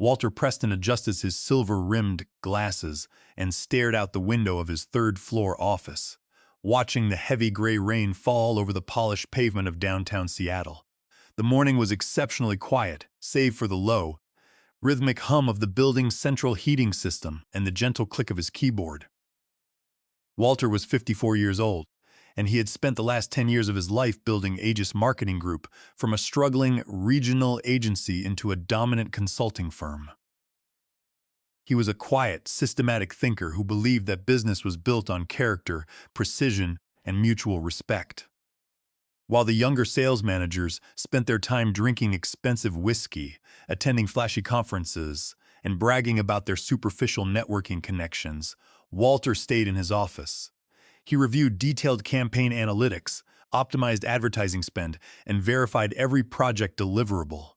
Walter Preston adjusted his silver-rimmed glasses and stared out the window of his third-floor office, watching the heavy gray rain fall over the polished pavement of downtown Seattle. The morning was exceptionally quiet, save for the low, rhythmic hum of the building's central heating system and the gentle click of his keyboard. Walter was 54 years old, and he had spent the last 10 years of his life building Aegis Marketing Group from a struggling regional agency into a dominant consulting firm. He was a quiet, systematic thinker who believed that business was built on character, precision, and mutual respect. While the younger sales managers spent their time drinking expensive whiskey, attending flashy conferences, and bragging about their superficial networking connections, Walter stayed in his office. He reviewed detailed campaign analytics, optimized advertising spend, and verified every project deliverable.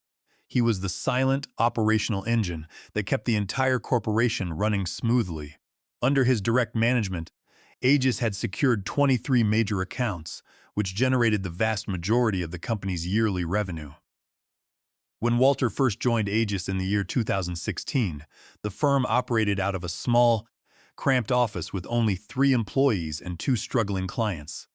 He was the silent, operational engine that kept the entire corporation running smoothly. Under his direct management, Aegis had secured 23 major accounts, which generated the vast majority of the company's yearly revenue. When Walter first joined Aegis in the year 2016, the firm operated out of a small, cramped office with only 3 employees and 2 struggling clients.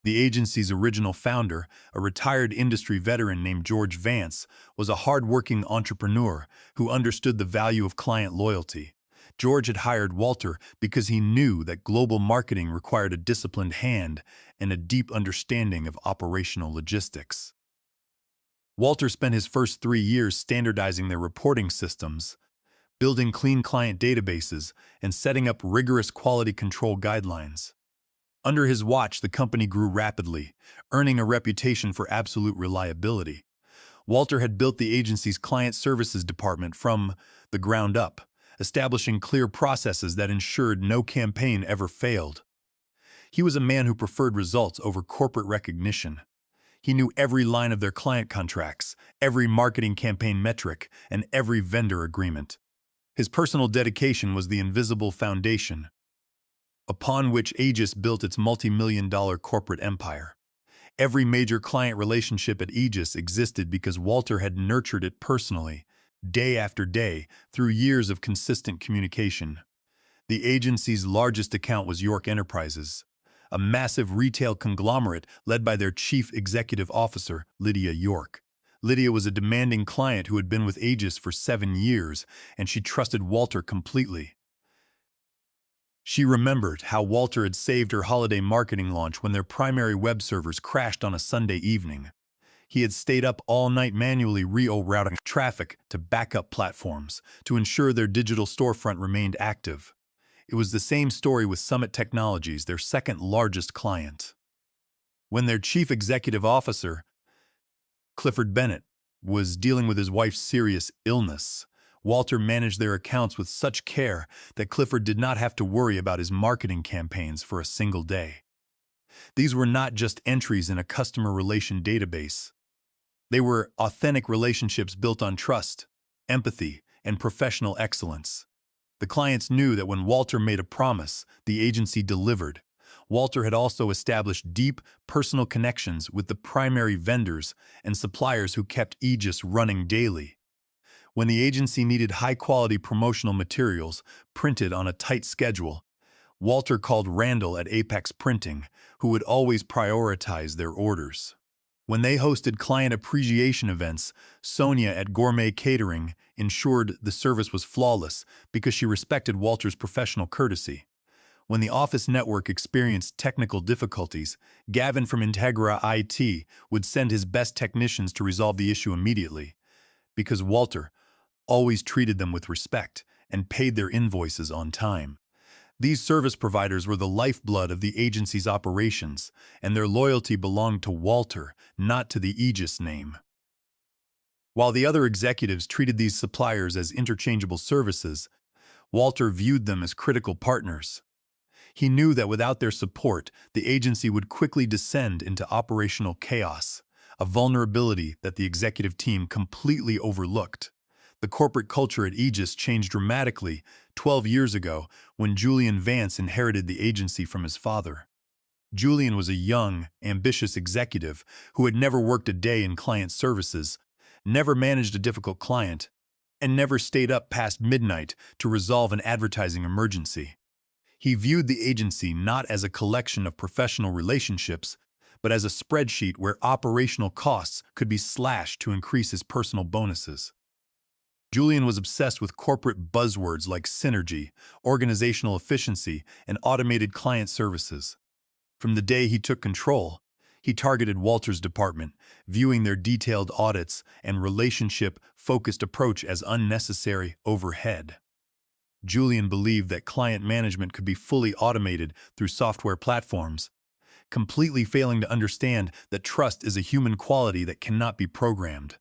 The agency's original founder, a retired industry veteran named George Vance, was a hard-working entrepreneur who understood the value of client loyalty. George had hired Walter because he knew that global marketing required a disciplined hand and a deep understanding of operational logistics. Walter spent his first 3 years standardizing their reporting systems, building clean client databases, and setting up rigorous quality control guidelines. Under his watch, the company grew rapidly, earning a reputation for absolute reliability. Walter had built the agency's client services department from the ground up, establishing clear processes that ensured no campaign ever failed. He was a man who preferred results over corporate recognition. He knew every line of their client contracts, every marketing campaign metric, and every vendor agreement. His personal dedication was the invisible foundation upon which Aegis built its multi-million-dollar corporate empire. Every major client relationship at Aegis existed because Walter had nurtured it personally, day after day, through years of consistent communication. The agency's largest account was York Enterprises, a massive retail conglomerate led by their chief executive officer, Lydia York. Lydia was a demanding client who had been with Aegis for 7 years, and she trusted Walter completely. She remembered how Walter had saved her holiday marketing launch when their primary web servers crashed on a Sunday evening. He had stayed up all night manually rerouting traffic to backup platforms to ensure their digital storefront remained active. It was the same story with Summit Technologies, their second largest client. When their chief executive officer, Clifford Bennett, was dealing with his wife's serious illness, Walter managed their accounts with such care that Clifford did not have to worry about his marketing campaigns for a single day. These were not just entries in a customer relation database. They were authentic relationships built on trust, empathy, and professional excellence. The clients knew that when Walter made a promise, the agency delivered. Walter had also established deep, personal connections with the primary vendors and suppliers who kept Aegis running daily. When the agency needed high-quality promotional materials printed on a tight schedule, Walter called Randall at Apex Printing, who would always prioritize their orders. When they hosted client appreciation events, Sonia at Gourmet Catering ensured the service was flawless because she respected Walter's professional courtesy. When the office network experienced technical difficulties, Gavin from Integra IT would send his best technicians to resolve the issue immediately, because Walter always treated them with respect and paid their invoices on time. These service providers were the lifeblood of the agency's operations, and their loyalty belonged to Walter, not to the Aegis name. While the other executives treated these suppliers as interchangeable services, Walter viewed them as critical partners. He knew that without their support, the agency would quickly descend into operational chaos, a vulnerability that the executive team completely overlooked. The corporate culture at Aegis changed dramatically 12 years ago when Julian Vance inherited the agency from his father. Julian was a young, ambitious executive who had never worked a day in client services, never managed a difficult client, and never stayed up past midnight to resolve an advertising emergency. He viewed the agency not as a collection of professional relationships, but as a spreadsheet where operational costs could be slashed to increase his personal bonuses. Julian was obsessed with corporate buzzwords like synergy, organizational efficiency, and automated client services. From the day he took control, he targeted Walter's department, viewing their detailed audits and relationship-focused approach as unnecessary overhead. Julian believed that client management could be fully automated through software platforms, completely failing to understand that trust is a human quality that cannot be programmed.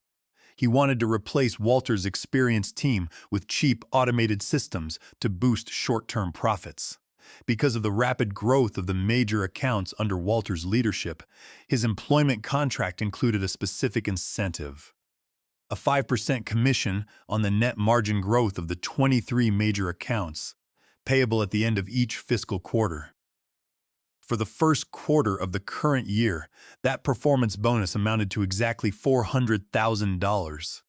He wanted to replace Walter's experienced team with cheap automated systems to boost short-term profits. Because of the rapid growth of the major accounts under Walter's leadership, his employment contract included a specific incentive: a 5% commission on the net margin growth of the 23 major accounts, payable at the end of each fiscal quarter. For the first quarter of the current year, that performance bonus amounted to exactly $400,000.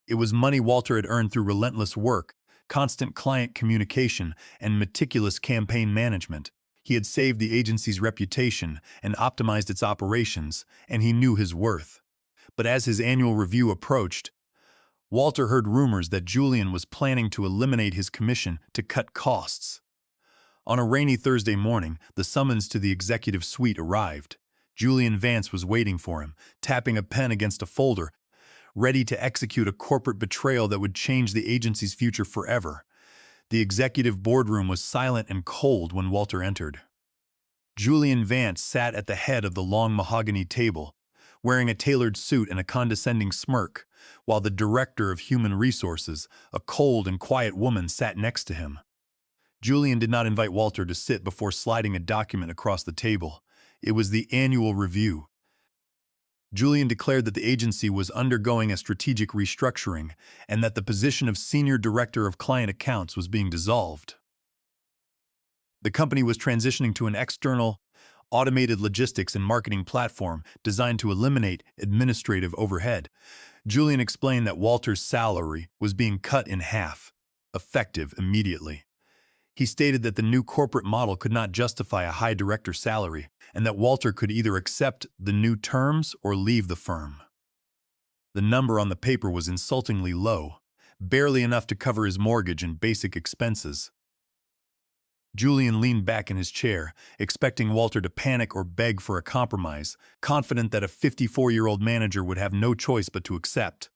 It was money Walter had earned through relentless work, constant client communication, and meticulous campaign management. He had saved the agency's reputation and optimized its operations, and he knew his worth. But as his annual review approached, Walter heard rumors that Julian was planning to eliminate his commission to cut costs. On a rainy Thursday morning, the summons to the executive suite arrived. Julian Vance was waiting for him, tapping a pen against a folder, ready to execute a corporate betrayal that would change the agency's future forever. The executive boardroom was silent and cold when Walter entered. Julian Vance sat at the head of the long mahogany table, wearing a tailored suit and a condescending smirk, while the director of human resources, a cold and quiet woman, sat next to him. Julian did not invite Walter to sit before sliding a document across the table. It was the annual review. Julian declared that the agency was undergoing a strategic restructuring and that the position of Senior Director of Client Accounts was being dissolved. The company was transitioning to an external, automated logistics and marketing platform designed to eliminate administrative overhead. Julian explained that Walter's salary was being cut in half, effective immediately. He stated that the new corporate model could not justify a high director salary, and that Walter could either accept the new terms or leave the firm. The number on the paper was insultingly low, barely enough to cover his mortgage and basic expenses. Julian leaned back in his chair, expecting Walter to panic or beg for a compromise, confident that a 54-year-old manager would have no choice but to accept.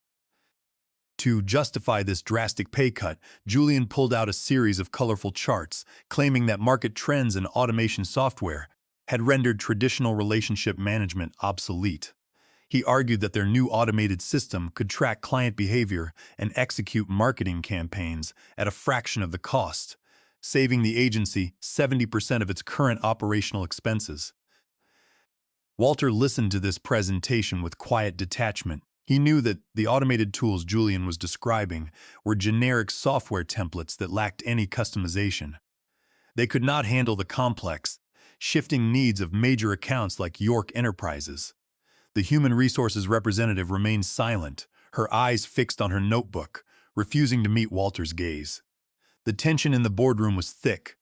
To justify this drastic pay cut, Julian pulled out a series of colorful charts, claiming that market trends in automation software had rendered traditional relationship management obsolete. He argued that their new automated system could track client behavior and execute marketing campaigns at a fraction of the cost, saving the agency 70% of its current operational expenses. Walter listened to this presentation with quiet detachment. He knew that the automated tools Julian was describing were generic software templates that lacked any customization. They could not handle the complex, shifting needs of major accounts like York Enterprises. The human resources representative remained silent, her eyes fixed on her notebook, refusing to meet Walter's gaze. The tension in the boardroom was thick,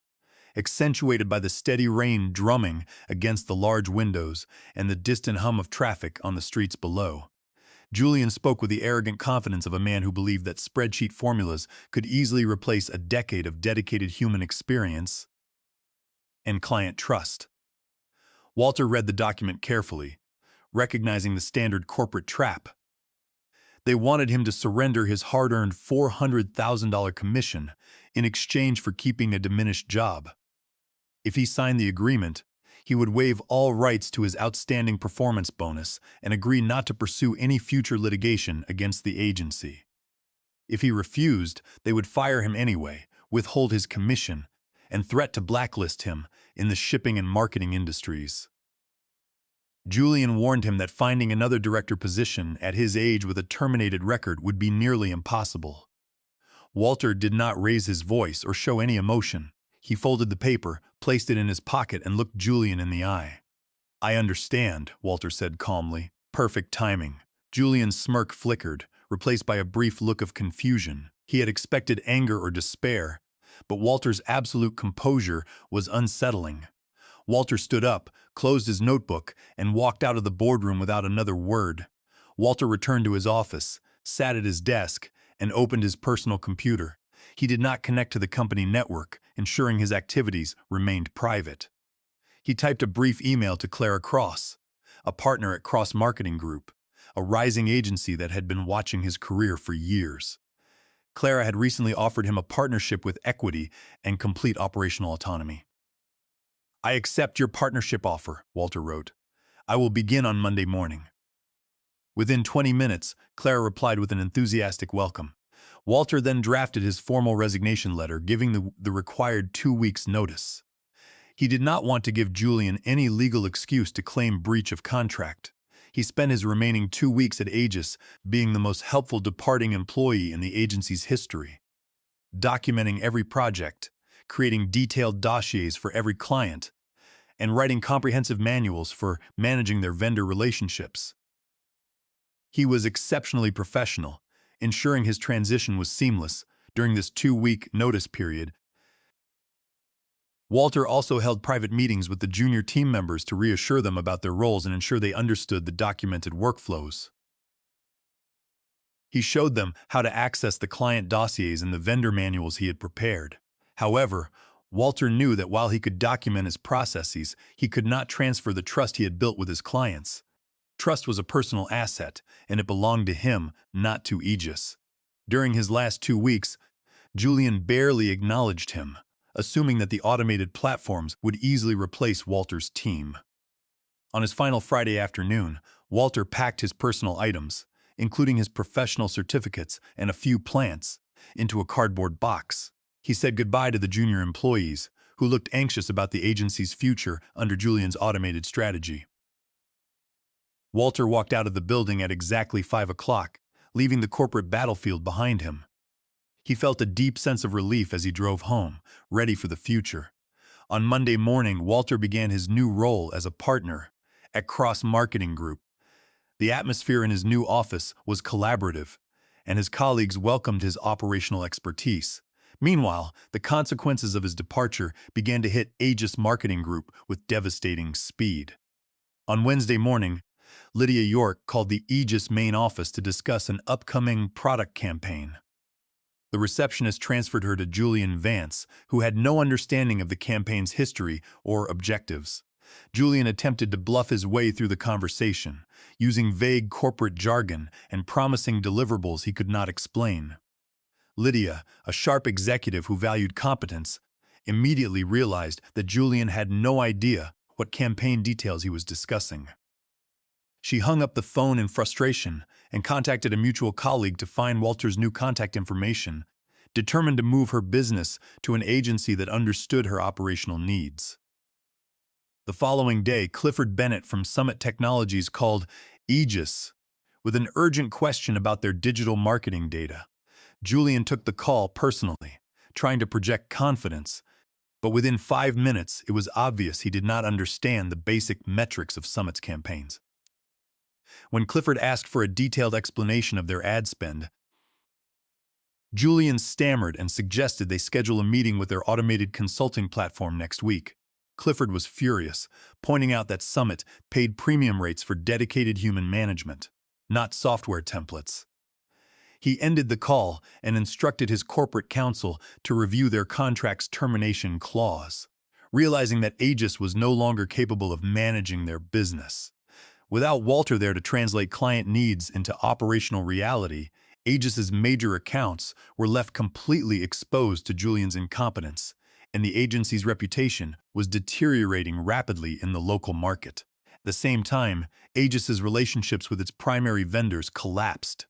accentuated by the steady rain drumming against the large windows and the distant hum of traffic on the streets below. Julian spoke with the arrogant confidence of a man who believed that spreadsheet formulas could easily replace a decade of dedicated human experience and client trust. Walter read the document carefully, recognizing the standard corporate trap. They wanted him to surrender his hard-earned $400,000 commission in exchange for keeping a diminished job. If he signed the agreement, he would waive all rights to his outstanding performance bonus and agree not to pursue any future litigation against the agency. If he refused, they would fire him anyway, withhold his commission, and threat to blacklist him in the shipping and marketing industries. Julian warned him that finding another director position at his age with a terminated record would be nearly impossible. Walter did not raise his voice or show any emotion. He folded the paper, placed it in his pocket, and looked Julian in the eye. "I understand," Walter said calmly. "Perfect timing." Julian's smirk flickered, replaced by a brief look of confusion. He had expected anger or despair, but Walter's absolute composure was unsettling. Walter stood up, closed his notebook, and walked out of the boardroom without another word. Walter returned to his office, sat at his desk, and opened his personal computer. He did not connect to the company network, ensuring his activities remained private. He typed a brief email to Clara Cross, a partner at Cross Marketing Group, a rising agency that had been watching his career for years. Clara had recently offered him a partnership with equity and complete operational autonomy. "I accept your partnership offer," Walter wrote. "I will begin on Monday morning." Within 20 minutes, Clara replied with an enthusiastic welcome. Walter then drafted his formal resignation letter, giving the required 2 weeks' notice. He did not want to give Julian any legal excuse to claim breach of contract. He spent his remaining 2 weeks at Aegis being the most helpful departing employee in the agency's history, documenting every project, creating detailed dossiers for every client, and writing comprehensive manuals for managing their vendor relationships. He was exceptionally professional, ensuring his transition was seamless during this 2-week notice period. Walter also held private meetings with the junior team members to reassure them about their roles and ensure they understood the documented workflows. He showed them how to access the client dossiers and the vendor manuals he had prepared. However, Walter knew that while he could document his processes, he could not transfer the trust he had built with his clients. Trust was a personal asset, and it belonged to him, not to Aegis. During his last 2 weeks, Julian barely acknowledged him, assuming that the automated platforms would easily replace Walter's team. On his final Friday afternoon, Walter packed his personal items, including his professional certificates and a few plants, into a cardboard box. He said goodbye to the junior employees, who looked anxious about the agency's future under Julian's automated strategy. Walter walked out of the building at exactly 5 o'clock, leaving the corporate battlefield behind him. He felt a deep sense of relief as he drove home, ready for the future. On Monday morning, Walter began his new role as a partner at Cross Marketing Group. The atmosphere in his new office was collaborative, and his colleagues welcomed his operational expertise. Meanwhile, the consequences of his departure began to hit Aegis Marketing Group with devastating speed. On Wednesday morning, Lydia York called the Aegis main office to discuss an upcoming product campaign. The receptionist transferred her to Julian Vance, who had no understanding of the campaign's history or objectives. Julian attempted to bluff his way through the conversation, using vague corporate jargon and promising deliverables he could not explain. Lydia, a sharp executive who valued competence, immediately realized that Julian had no idea what campaign details he was discussing. She hung up the phone in frustration and contacted a mutual colleague to find Walter's new contact information, determined to move her business to an agency that understood her operational needs. The following day, Clifford Bennett from Summit Technologies called Aegis with an urgent question about their digital marketing data. Julian took the call personally, trying to project confidence, but within 5 minutes, it was obvious he did not understand the basic metrics of Summit's campaigns. When Clifford asked for a detailed explanation of their ad spend, Julian stammered and suggested they schedule a meeting with their automated consulting platform next week. Clifford was furious, pointing out that Summit paid premium rates for dedicated human management, not software templates. He ended the call and instructed his corporate counsel to review their contract's termination clause, realizing that Aegis was no longer capable of managing their business. Without Walter there to translate client needs into operational reality, Aegis's major accounts were left completely exposed to Julian's incompetence, and the agency's reputation was deteriorating rapidly in the local market. At the same time, Aegis's relationships with its primary vendors collapsed.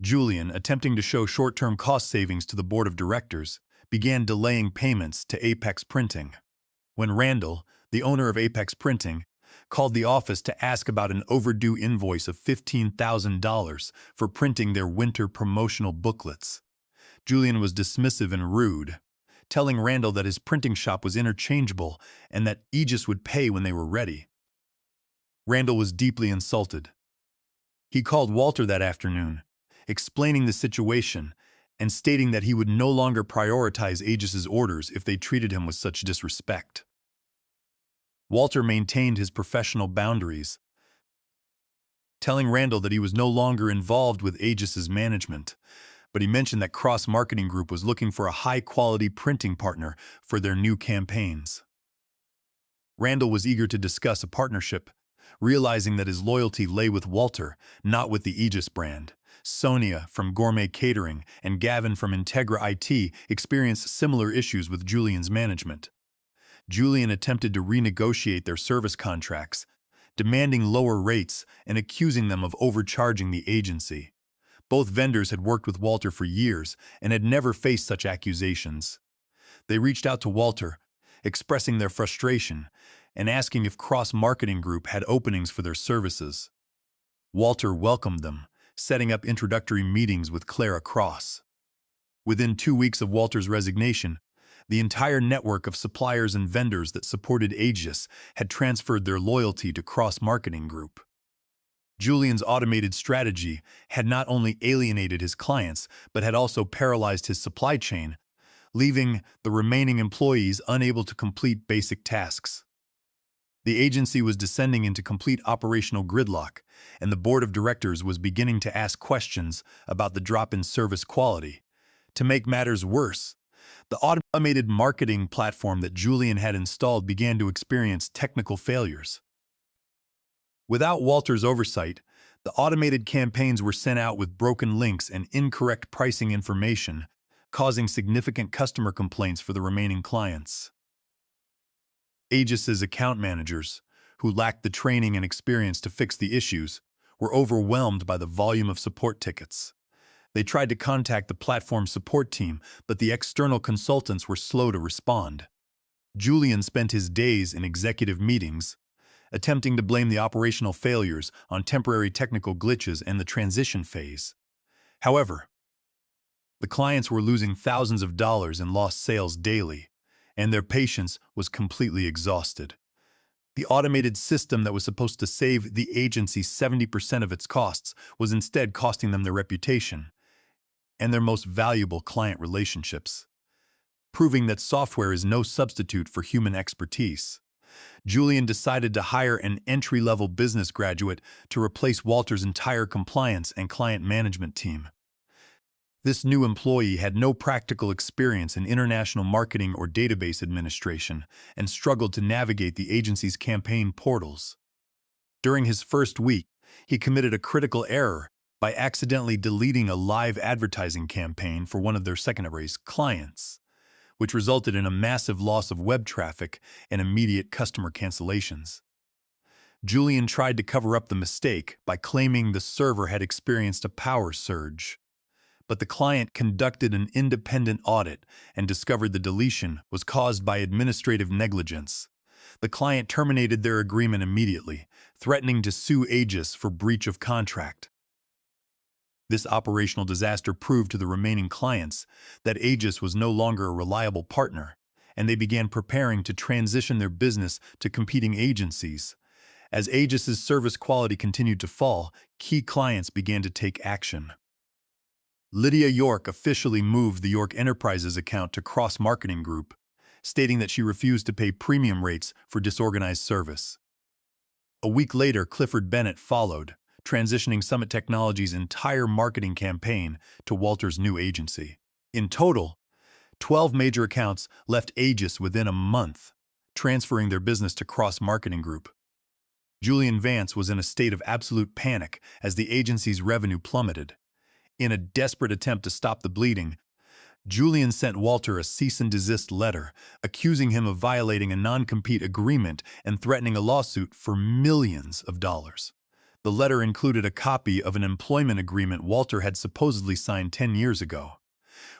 Julian, attempting to show short-term cost savings to the board of directors, began delaying payments to Apex Printing. When Randall, the owner of Apex Printing, called the office to ask about an overdue invoice of $15,000 for printing their winter promotional booklets, Julian was dismissive and rude, telling Randall that his printing shop was interchangeable and that Aegis would pay when they were ready. Randall was deeply insulted. He called Walter that afternoon, explaining the situation and stating that he would no longer prioritize Aegis's orders if they treated him with such disrespect. Walter maintained his professional boundaries, telling Randall that he was no longer involved with Aegis's management, but he mentioned that Cross Marketing Group was looking for a high-quality printing partner for their new campaigns. Randall was eager to discuss a partnership, realizing that his loyalty lay with Walter, not with the Aegis brand. Sonia from Gourmet Catering and Gavin from Integra IT experienced similar issues with Julian's management. Julian attempted to renegotiate their service contracts, demanding lower rates and accusing them of overcharging the agency. Both vendors had worked with Walter for years and had never faced such accusations. They reached out to Walter, expressing their frustration and asking if Cross Marketing Group had openings for their services. Walter welcomed them, setting up introductory meetings with Clara Cross. Within 2 weeks of Walter's resignation, the entire network of suppliers and vendors that supported Aegis had transferred their loyalty to Cross Marketing Group. Julian's automated strategy had not only alienated his clients, but had also paralyzed his supply chain, leaving the remaining employees unable to complete basic tasks. The agency was descending into complete operational gridlock, and the board of directors was beginning to ask questions about the drop in service quality. To make matters worse, the automated marketing platform that Julian had installed began to experience technical failures. Without Walter's oversight, the automated campaigns were sent out with broken links and incorrect pricing information, causing significant customer complaints for the remaining clients. Aegis's account managers, who lacked the training and experience to fix the issues, were overwhelmed by the volume of support tickets. They tried to contact the platform support team, but the external consultants were slow to respond. Julian spent his days in executive meetings, attempting to blame the operational failures on temporary technical glitches and the transition phase. However, the clients were losing thousands of dollars in lost sales daily, and their patience was completely exhausted. The automated system that was supposed to save the agency 70% of its costs was instead costing them their reputation and their most valuable client relationships, proving that software is no substitute for human expertise. Julian decided to hire an entry-level business graduate to replace Walter's entire compliance and client management team. This new employee had no practical experience in international marketing or database administration and struggled to navigate the agency's campaign portals. During his first week, he committed a critical error by accidentally deleting a live advertising campaign for one of their secondary clients, which resulted in a massive loss of web traffic and immediate customer cancellations. Julian tried to cover up the mistake by claiming the server had experienced a power surge, but the client conducted an independent audit and discovered the deletion was caused by administrative negligence. The client terminated their agreement immediately, threatening to sue Aegis for breach of contract. This operational disaster proved to the remaining clients that Aegis was no longer a reliable partner, and they began preparing to transition their business to competing agencies. As Aegis's service quality continued to fall, key clients began to take action. Lydia York officially moved the York Enterprises account to Cross Marketing Group, stating that she refused to pay premium rates for disorganized service. A week later, Clifford Bennett followed, transitioning Summit Technologies' entire marketing campaign to Walter's new agency. In total, 12 major accounts left Aegis within a month, transferring their business to Cross Marketing Group. Julian Vance was in a state of absolute panic as the agency's revenue plummeted. In a desperate attempt to stop the bleeding, Julian sent Walter a cease and desist letter, accusing him of violating a non-compete agreement and threatening a lawsuit for millions of dollars. The letter included a copy of an employment agreement Walter had supposedly signed 10 years ago,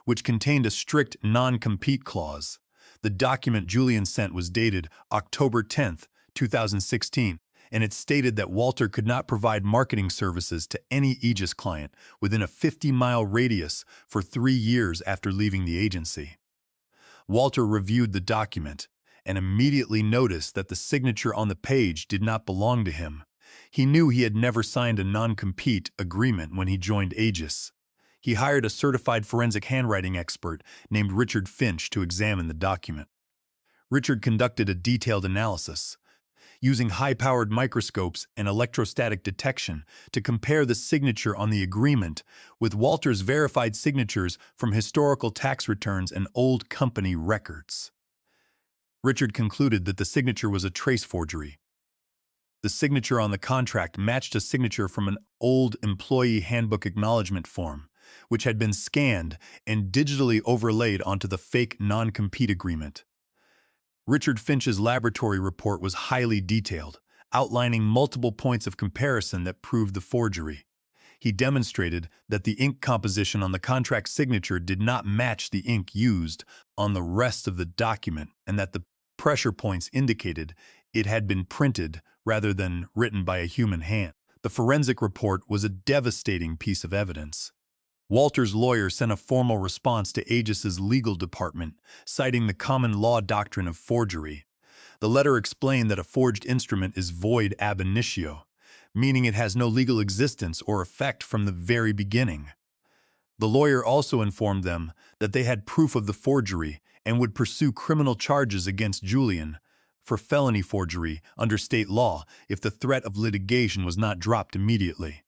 which contained a strict non-compete clause. The document Julian sent was dated October 10, 2016, and it stated that Walter could not provide marketing services to any Aegis client within a 50-mile radius for 3 years after leaving the agency. Walter reviewed the document and immediately noticed that the signature on the page did not belong to him. He knew he had never signed a non-compete agreement when he joined Aegis. He hired a certified forensic handwriting expert named Richard Finch to examine the document. Richard conducted a detailed analysis, using high-powered microscopes and electrostatic detection to compare the signature on the agreement with Walter's verified signatures from historical tax returns and old company records. Richard concluded that the signature was a trace forgery. The signature on the contract matched a signature from an old employee handbook acknowledgement form, which had been scanned and digitally overlaid onto the fake non-compete agreement. Richard Finch's laboratory report was highly detailed, outlining multiple points of comparison that proved the forgery. He demonstrated that the ink composition on the contract signature did not match the ink used on the rest of the document, and that the pressure points indicated it had been printed rather than written by a human hand. The forensic report was a devastating piece of evidence. Walter's lawyer sent a formal response to Aegis's legal department, citing the common law doctrine of forgery. The letter explained that a forged instrument is void ab initio, meaning it has no legal existence or effect from the very beginning. The lawyer also informed them that they had proof of the forgery and would pursue criminal charges against Julian for felony forgery under state law if the threat of litigation was not dropped immediately.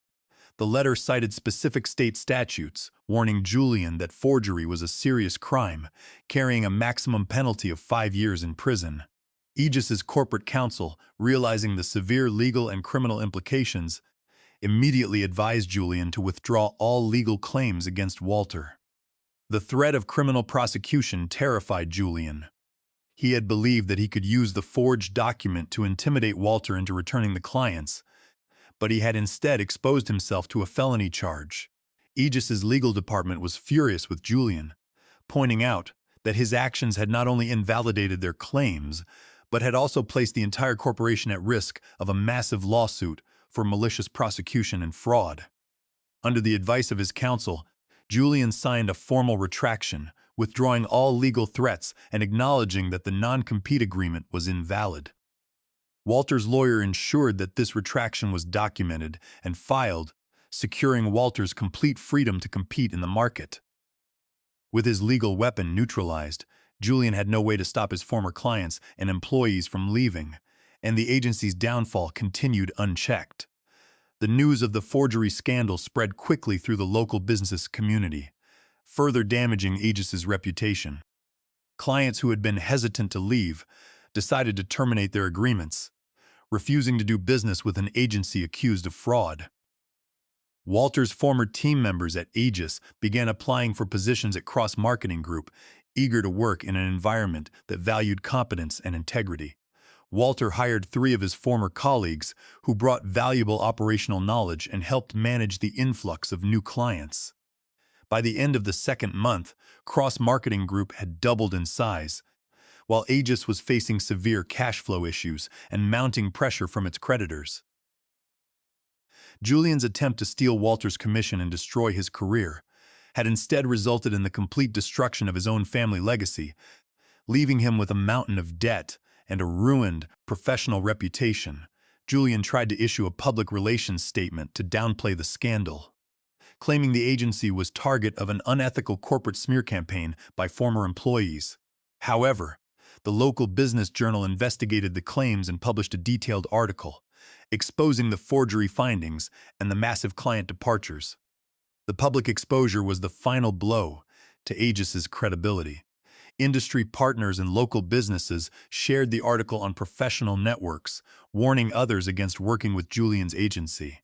The letter cited specific state statutes, warning Julian that forgery was a serious crime, carrying a maximum penalty of 5 years in prison. Aegis's corporate counsel, realizing the severe legal and criminal implications, immediately advised Julian to withdraw all legal claims against Walter. The threat of criminal prosecution terrified Julian. He had believed that he could use the forged document to intimidate Walter into returning the clients, but he had instead exposed himself to a felony charge. Aegis's legal department was furious with Julian, pointing out that his actions had not only invalidated their claims, but had also placed the entire corporation at risk of a massive lawsuit for malicious prosecution and fraud. Under the advice of his counsel, Julian signed a formal retraction, withdrawing all legal threats and acknowledging that the non-compete agreement was invalid. Walter's lawyer ensured that this retraction was documented and filed, securing Walter's complete freedom to compete in the market. With his legal weapon neutralized, Julian had no way to stop his former clients and employees from leaving, and the agency's downfall continued unchecked. The news of the forgery scandal spread quickly through the local business community, further damaging Aegis's reputation. Clients who had been hesitant to leave decided to terminate their agreements, refusing to do business with an agency accused of fraud. Walter's former team members at Aegis began applying for positions at Cross Marketing Group, eager to work in an environment that valued competence and integrity. Walter hired 3 of his former colleagues who brought valuable operational knowledge and helped manage the influx of new clients. By the end of the second month, Cross Marketing Group had doubled in size, while Aegis was facing severe cash flow issues and mounting pressure from its creditors. Julian's attempt to steal Walter's commission and destroy his career had instead resulted in the complete destruction of his own family legacy, leaving him with a mountain of debt and a ruined professional reputation. Julian tried to issue a public relations statement to downplay the scandal, claiming the agency was target of an unethical corporate smear campaign by former employees. However, the local business journal investigated the claims and published a detailed article, exposing the forgery findings and the massive client departures. The public exposure was the final blow to Aegis's credibility. Industry partners and local businesses shared the article on professional networks, warning others against working with Julian's agency.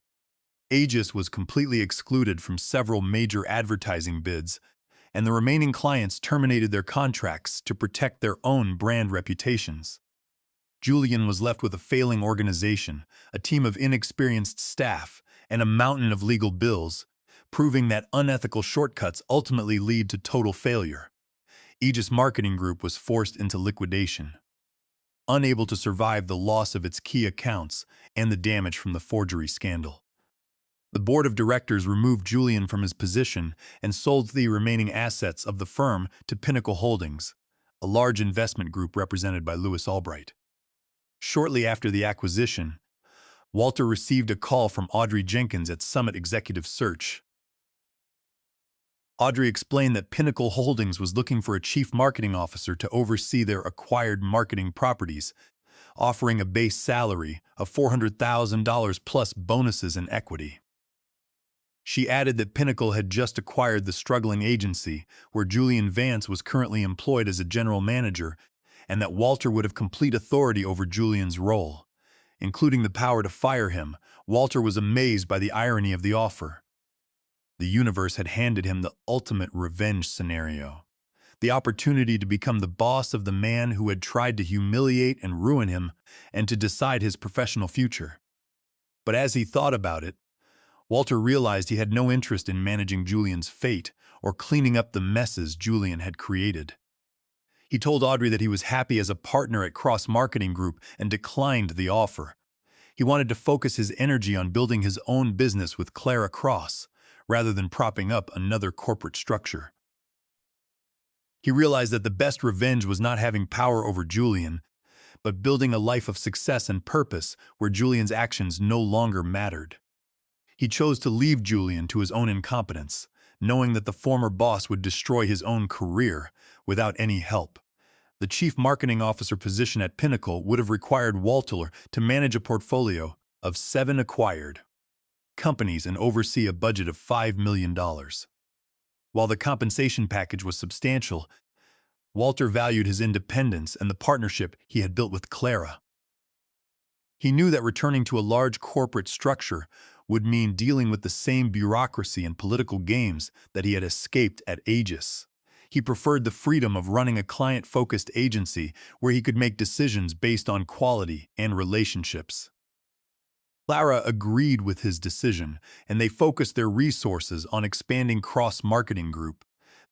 Aegis was completely excluded from several major advertising bids, and the remaining clients terminated their contracts to protect their own brand reputations. Julian was left with a failing organization, a team of inexperienced staff, and a mountain of legal bills, proving that unethical shortcuts ultimately lead to total failure. Aegis Marketing Group was forced into liquidation, unable to survive the loss of its key accounts and the damage from the forgery scandal. The board of directors removed Julian from his position and sold the remaining assets of the firm to Pinnacle Holdings, a large investment group represented by Louis Albright. Shortly after the acquisition, Walter received a call from Audrey Jenkins at Summit Executive Search. Audrey explained that Pinnacle Holdings was looking for a chief marketing officer to oversee their acquired marketing properties, offering a base salary of $400,000 plus bonuses and equity. She added that Pinnacle had just acquired the struggling agency, where Julian Vance was currently employed as a general manager, and that Walter would have complete authority over Julian's role, including the power to fire him. Walter was amazed by the irony of the offer. The universe had handed him the ultimate revenge scenario, the opportunity to become the boss of the man who had tried to humiliate and ruin him and to decide his professional future. But as he thought about it, Walter realized he had no interest in managing Julian's fate or cleaning up the messes Julian had created. He told Audrey that he was happy as a partner at Cross Marketing Group and declined the offer. He wanted to focus his energy on building his own business with Clara Cross, rather than propping up another corporate structure. He realized that the best revenge was not having power over Julian, but building a life of success and purpose where Julian's actions no longer mattered. He chose to leave Julian to his own incompetence, knowing that the former boss would destroy his own career without any help. The chief marketing officer position at Pinnacle would have required Walter to manage a portfolio of 7 acquired companies and oversee a budget of $5 million. While the compensation package was substantial, Walter valued his independence and the partnership he had built with Clara. He knew that returning to a large corporate structure would mean dealing with the same bureaucracy and political games that he had escaped at Aegis. He preferred the freedom of running a client-focused agency where he could make decisions based on quality and relationships. Clara agreed with his decision, and they focused their resources on expanding Cross Marketing Group.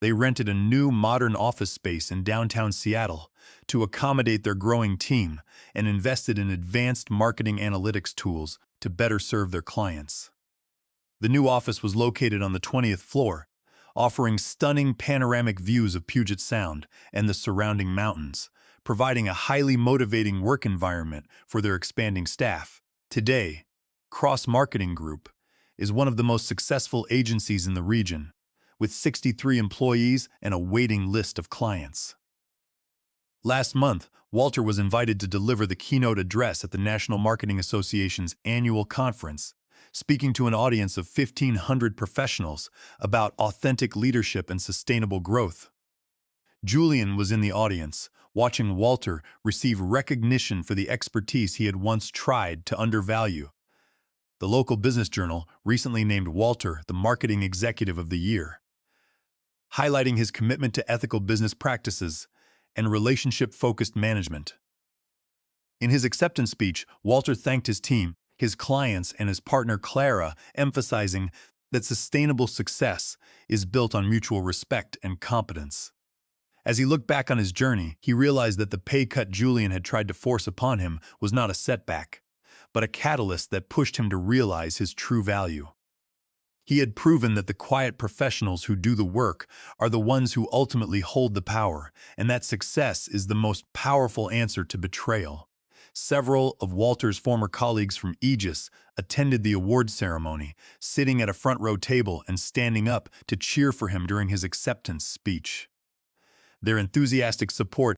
They rented a new modern office space in downtown Seattle to accommodate their growing team and invested in advanced marketing analytics tools to better serve their clients. The new office was located on the 20th floor, offering stunning panoramic views of Puget Sound and the surrounding mountains, providing a highly motivating work environment for their expanding staff. Today, Cross Marketing Group is one of the most successful agencies in the region, with 63 employees and a waiting list of clients. Last month, Walter was invited to deliver the keynote address at the National Marketing Association's annual conference, speaking to an audience of 1,500 professionals about authentic leadership and sustainable growth. Julian was in the audience, watching Walter receive recognition for the expertise he had once tried to undervalue. The local business journal recently named Walter the Marketing Executive of the Year, highlighting his commitment to ethical business practices and relationship-focused management. In his acceptance speech, Walter thanked his team, his clients, and his partner Clara, emphasizing that sustainable success is built on mutual respect and competence. As he looked back on his journey, he realized that the pay cut Julian had tried to force upon him was not a setback, but a catalyst that pushed him to realize his true value. He had proven that the quiet professionals who do the work are the ones who ultimately hold the power, and that success is the most powerful answer to betrayal. Several of Walter's former colleagues from Aegis attended the awards ceremony, sitting at a front-row table and standing up to cheer for him during his acceptance speech. Their enthusiastic support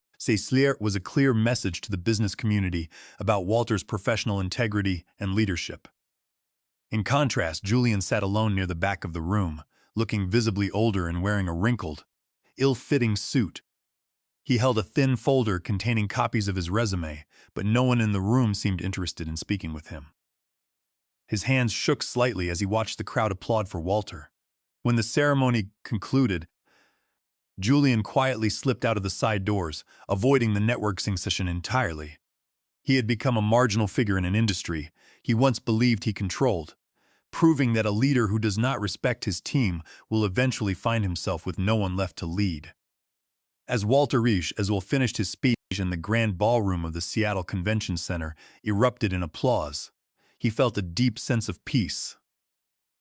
was a clear message to the business community about Walter's professional integrity and leadership. In contrast, Julian sat alone near the back of the room, looking visibly older and wearing a wrinkled, ill-fitting suit. He held a thin folder containing copies of his resume, but no one in the room seemed interested in speaking with him. His hands shook slightly as he watched the crowd applaud for Walter. When the ceremony concluded, Julian quietly slipped out of the side doors, avoiding the networking session entirely. He had become a marginal figure in an industry he once believed he controlled, proving that a leader who does not respect his team will eventually find himself with no one left to lead. As Walter finished his speech in the grand ballroom of the Seattle Convention Center erupted in applause, he felt a deep sense of peace.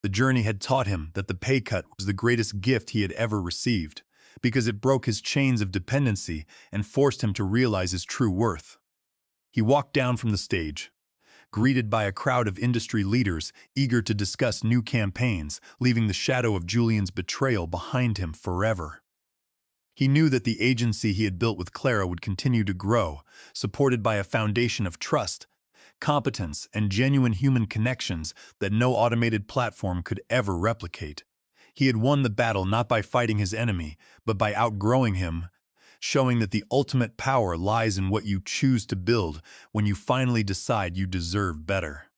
The journey had taught him that the pay cut was the greatest gift he had ever received, because it broke his chains of dependency and forced him to realize his true worth. He walked down from the stage, greeted by a crowd of industry leaders eager to discuss new campaigns, leaving the shadow of Julian's betrayal behind him forever. He knew that the agency he had built with Clara would continue to grow, supported by a foundation of trust, competence, and genuine human connections that no automated platform could ever replicate. He had won the battle not by fighting his enemy, but by outgrowing him, showing that the ultimate power lies in what you choose to build when you finally decide you deserve better.